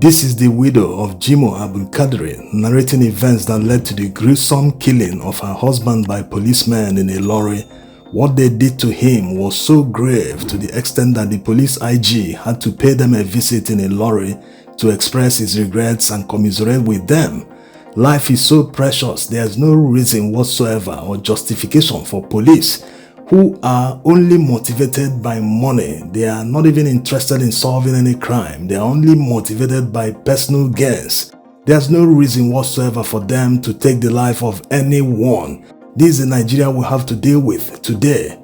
This is the widow of Jimo Abdulkadir narrating events that led to the gruesome killing of her husband by policemen in a lorry. What they did to him was so grave to the extent that the police IG had to pay them a visit in a lorry to express his regrets and commiserate with them. Life is so precious, there's no reason whatsoever or justification for police who are only motivated by money. They are not even interested in solving any crime. They are only motivated by personal gains. There's no reason whatsoever for them to take the life of anyone. This is the Nigeria we have to deal with today.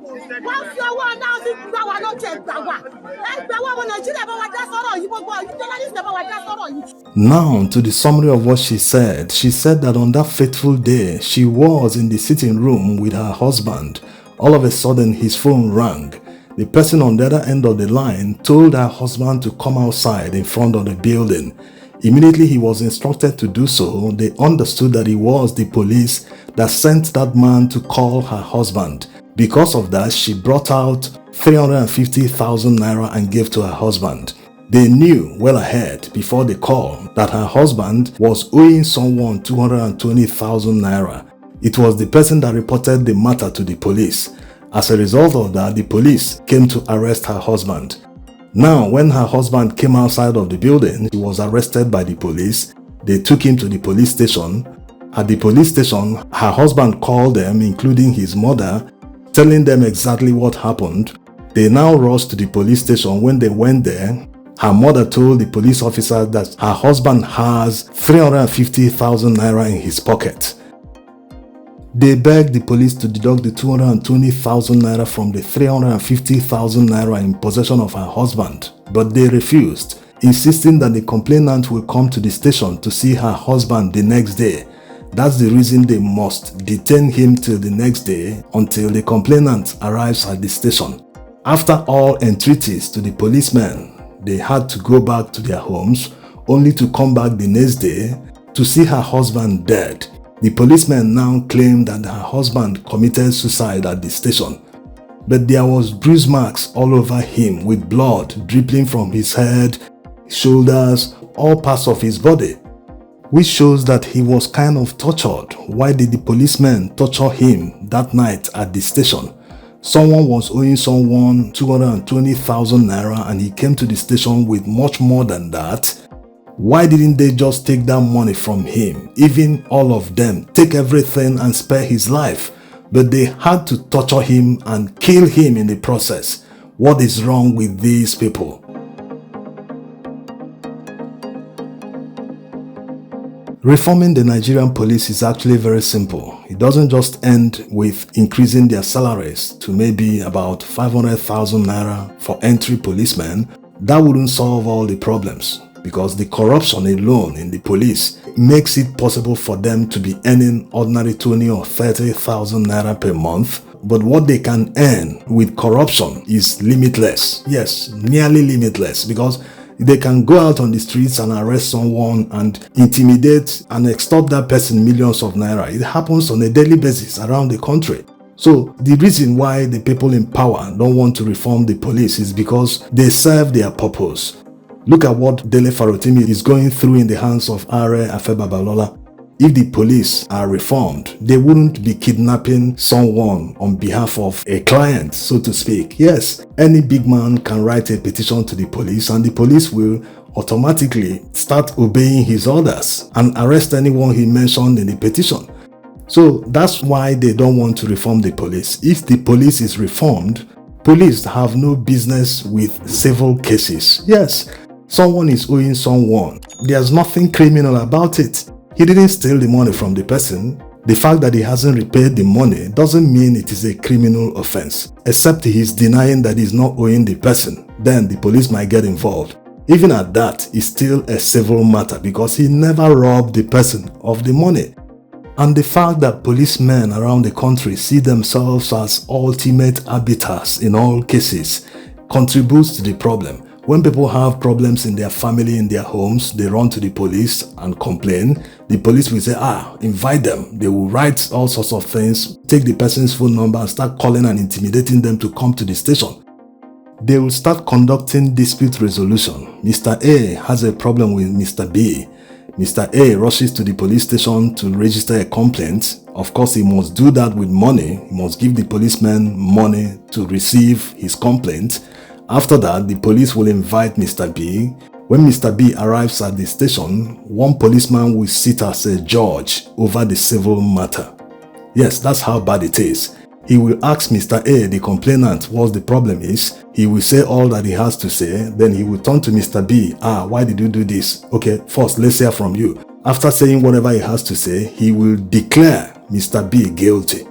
Now to the summary of what she said. She said that on that fateful day, she was in the sitting room with her husband. All of a sudden, his phone rang. The person on the other end of the line told her husband to come outside in front of the building. Immediately he was instructed to do so. They understood that it was the police that sent that man to call her husband. Because of that, she brought out 350,000 naira and gave to her husband. They knew well ahead before the call that her husband was owing someone 220,000 naira. It was the person that reported the matter to the police. As a result of that, the police came to arrest her husband. Now, when her husband came outside of the building, he was arrested by the police. They took him to the police station. At the police station, her husband called them, including his mother, telling them exactly what happened. They now rushed to the police station. When they went there, her mother told the police officer that her husband has 350,000 naira in his pocket. They begged the police to deduct the 220,000 naira from the 350,000 naira in possession of her husband, but they refused, insisting that the complainant will come to the station to see her husband the next day. That's the reason they must detain him till the next day until the complainant arrives at the station. After all entreaties to the policemen, they had to go back to their homes, only to come back the next day to see her husband dead. The policemen now claimed that her husband committed suicide at the station, but there was bruise marks all over him with blood dripping from his head, shoulders, all parts of his body, which shows that he was kind of tortured. Why did the policemen torture him that night at the station? Someone was owing someone 220,000 naira and he came to the station with much more than that. Why didn't they just take that money from him? Even all of them, take everything and spare his life. But they had to torture him and kill him in the process. What is wrong with these people? Reforming the Nigerian police is actually very simple. It doesn't just end with increasing their salaries to maybe about 500,000 naira for entry policemen. That wouldn't solve all the problems, because the corruption alone in the police makes it possible for them to be earning ordinary 20 or 30,000 naira per month. But what they can earn with corruption is limitless. Yes, nearly limitless, because they can go out on the streets and arrest someone and intimidate and extort that person millions of naira. It happens on a daily basis around the country. So the reason why the people in power don't want to reform the police is because they serve their purpose. Look at what Dele Farotimi is going through in the hands of Are Afe Babalola. If the police are reformed, they wouldn't be kidnapping someone on behalf of a client, so to speak. Yes, any big man can write a petition to the police and the police will automatically start obeying his orders and arrest anyone he mentioned in the petition. So that's why they don't want to reform the police. If the police is reformed, police have no business with civil cases. Yes, someone is owing someone. There's nothing criminal about it. He didn't steal the money from the person. The fact that he hasn't repaid the money doesn't mean it is a criminal offense, except he is denying that he's not owing the person. Then the police might get involved. Even at that, it's still a civil matter because he never robbed the person of the money. And the fact that policemen around the country see themselves as ultimate arbiters in all cases contributes to the problem. When people have problems in their family, in their homes, they run to the police and complain. The police will say, invite them. They will write all sorts of things, take the person's phone number and start calling and intimidating them to come to the station. They will start conducting dispute resolution. Mr. A has a problem with Mr. B. Mr. A rushes to the police station to register a complaint. Of course, he must do that with money. He must give the policeman money to receive his complaint. After that, the police will invite Mr. B. When Mr. B arrives at the station, one policeman will sit as a judge over the civil matter. Yes, that's how bad it is. He will ask Mr. A, the complainant, what the problem is. He will say all that he has to say. Then he will turn to Mr. B. Why did you do this? Okay, first, let's hear from you. After saying whatever he has to say, he will declare Mr. B guilty.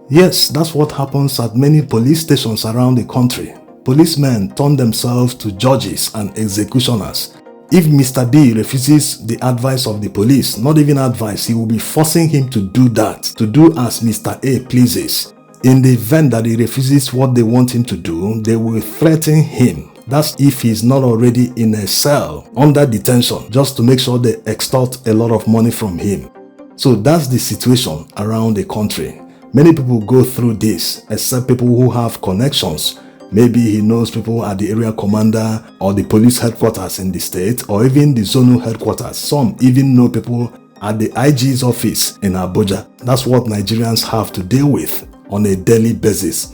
Yes, that's what happens at many police stations around the country. Policemen turn themselves to judges and executioners. If Mr. B refuses the advice of the police, not even advice, he will be forcing him to do that, to do as Mr. A pleases. In the event that he refuses what they want him to do, they will threaten him. That's if he's not already in a cell under detention, just to make sure they extort a lot of money from him. So that's the situation around the country. Many people go through this, except people who have connections. Maybe he knows people at the area commander or the police headquarters in the state or even the zonal headquarters. Some even know people at the IG's office in Abuja. That's what Nigerians have to deal with on a daily basis.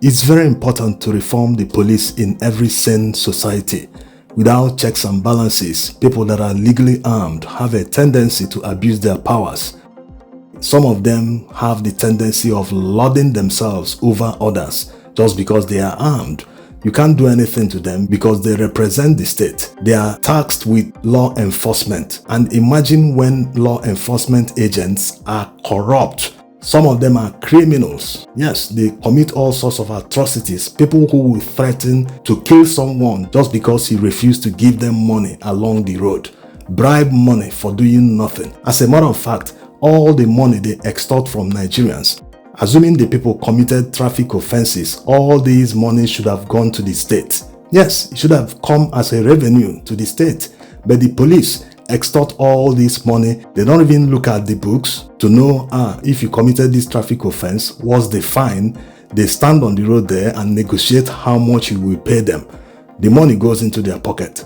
It's very important to reform the police in every sane society. Without checks and balances, people that are legally armed have a tendency to abuse their powers. Some of them have the tendency of lording themselves over others just because they are armed. You can't do anything to them because they represent the state. They are tasked with law enforcement. And imagine when law enforcement agents are corrupt. Some of them are criminals. Yes, they commit all sorts of atrocities. People who will threaten to kill someone just because he refused to give them money along the road. Bribe money for doing nothing. As a matter of fact, all the money they extort from Nigerians, assuming the people committed traffic offenses, all these money should have gone to the state. Yes, it should have come as a revenue to the state. But the police extort all this money. They don't even look at the books to know, if you committed this traffic offense, what's the fine? They stand on the road there and negotiate how much you will pay them. The money goes into their pocket.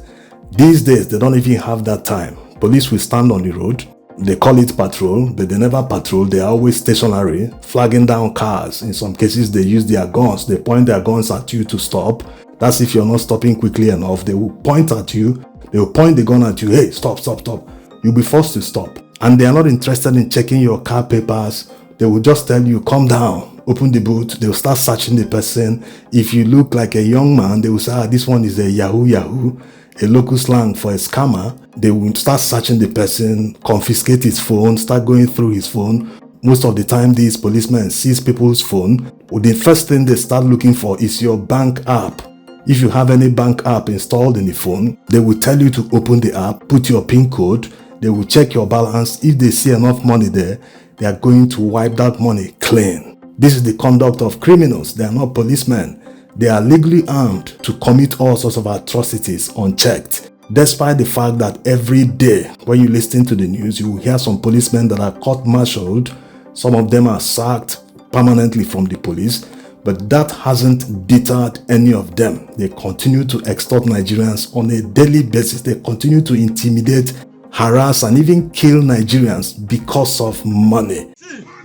These days, they don't even have that time. Police will stand on the road. They call it patrol, but they never patrol. They are always stationary, flagging down cars. In some cases, they use their guns. They point their guns at you to stop. That's if you're not stopping quickly enough. They will point at you. They will point the gun at you. Hey, stop, stop, stop. You'll be forced to stop. And they are not interested in checking your car papers. They will just tell you, calm down, open the boot. They will start searching the person. If you look like a young man, they will say, this one is a yahoo, a local slang for a scammer. They will start searching the person, confiscate his phone, start going through his phone. Most of the time, these policemen seize people's phone. The first thing they start looking for is your bank app. If you have any bank app installed in the phone, they will tell you to open the app, put your PIN code. They will check your balance. If they see enough money there, they are going to wipe that money clean. This is the conduct of criminals. They are not policemen. They are legally armed to commit all sorts of atrocities unchecked. Despite the fact that every day when you listen to the news, you will hear some policemen that are court-martialed. Some of them are sacked permanently from the police, but that hasn't deterred any of them. They continue to extort Nigerians on a daily basis. They continue to intimidate, harass, and even kill Nigerians because of money.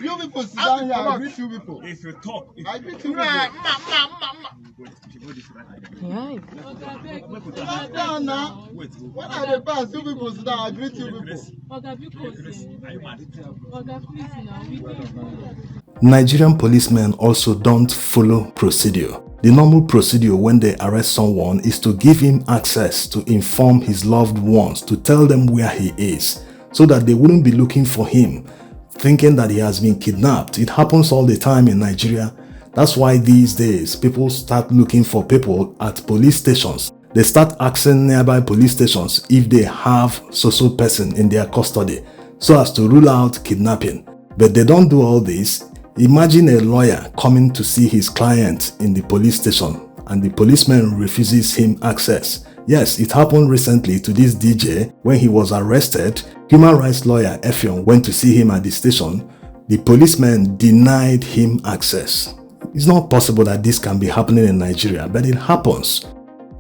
You people sit down here, I greet you people. If you talk, I greet you people. Sit down now. When I pass, you people sit down, I greet you people. Nigerian policemen also don't follow procedure. The normal procedure when they arrest someone is to give him access to inform his loved ones, to tell them where he is, so that they wouldn't be looking for him, thinking that he has been kidnapped. It happens all the time in Nigeria. That's why these days people start looking for people at police stations. They start asking nearby police stations if they have so-so person in their custody so as to rule out kidnapping. But they don't do all this. Imagine a lawyer coming to see his client in the police station and the policeman refuses him access. Yes, it happened recently to this DJ. When he was arrested, human rights lawyer Effion went to see him at the station. The policeman denied him access. It's not possible that this can be happening in Nigeria, but it happens.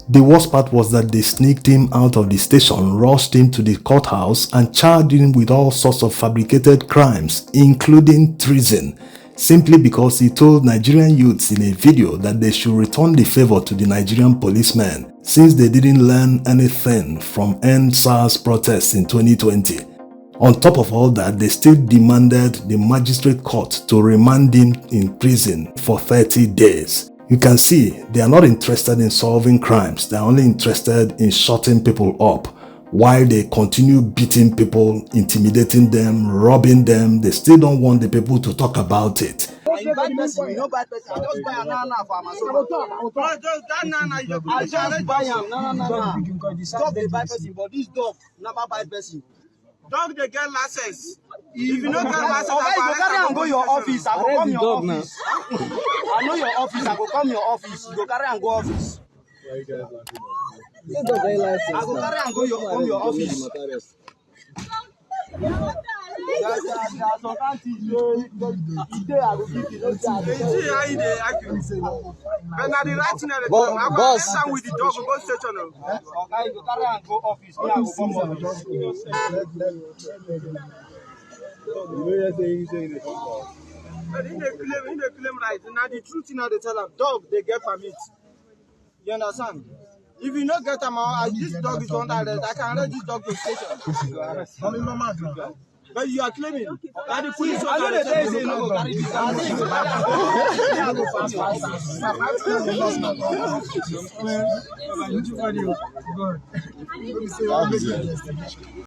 The worst part was that they sneaked him out of the station, rushed him to the courthouse and charged him with all sorts of fabricated crimes, including treason, simply because he told Nigerian youths in a video that they should return the favor to the Nigerian policemen since they didn't learn anything from End SARS protests in 2020. On top of all that, they still demanded the magistrate court to remand him in prison for 30 days. You can see they are not interested in solving crimes, they are only interested in shutting people up. While they continue beating people, intimidating them, robbing them, they still don't want the people to talk about it. I just buy a nana for myself. I just buy a nana. Stop the buy person, but this dog never buy person. Dog they get license. If you don't get license, okay, you go carry and go your office. I go come your office. I know your office. I go come your office. You go carry and go office. I go carry and go come your office. Some countries, today I go give you. see how they accurate. But now the right thing, I go stand with the dog go station. Okay, you go carry and go office. Me I go come office. But in the claim right, now the truth now they tell them dog they get permit. You understand? If you not get them out, this dog is under arrest. I can arrest this dog to station. But you are claiming that the police I know the days they no go carry this.